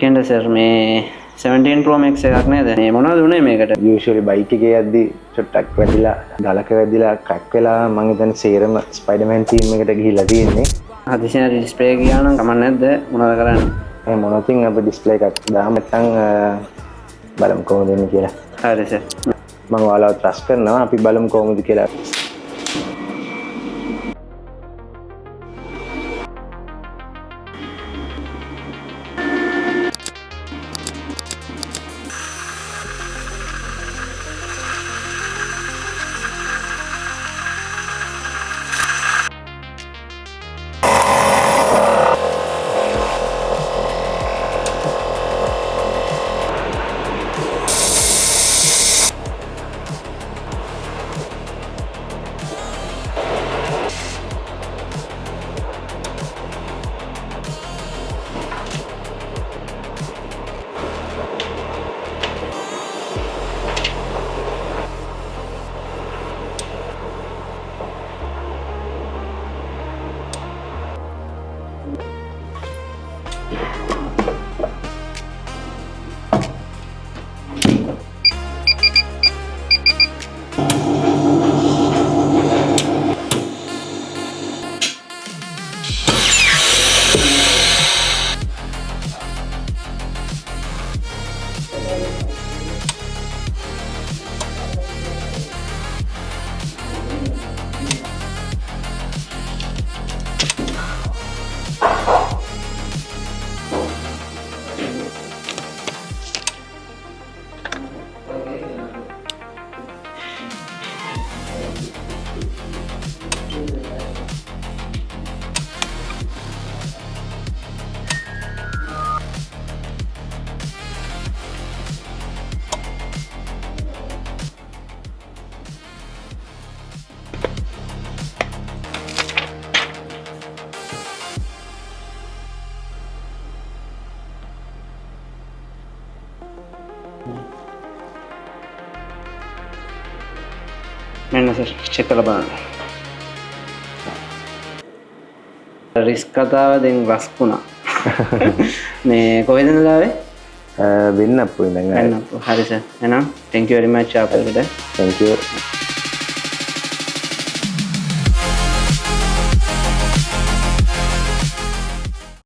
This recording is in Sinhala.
කියන්න සර් මේ 17 Pro Max එකක් නේද? මේ මොනවද උනේ මේකට? යූෂුවලි බයික් එකේ යද්දි චොට්ටක් වැදිලා ගලක වැදිලා ක්‍රැක් වෙලා මම හිතන්නේ සේරම ස්පයිඩර්මෑන් තීම් එකට ගිහිල්ලා තියෙන්නේ. හදිසියෙන් ඩිස්ප්ලේ එක ගියා නම් කමක් නැද්ද? මොනවද කරන්නේ? ඒ මොනොතින් අපි ඩිස්ප්ලේ එකක් දාමු නැත්නම් බලමු කොහොමද වෙන්නේ කියලා. හරි සර්. මම ඔයාලව ට්‍රස්ට් කරනවා. අපි බලමු කොහොමද කියලා. මෙන්න සර් චෙක් කරලා බලන්න. රිස්ක් කතාව දැන් රස්කුණා. මේ කොහෙද නලාවේ? වෙන්න අප්පු ඉඳන්. හරි සර්. එහෙනම් thank you very much ආපල්කට. thank you.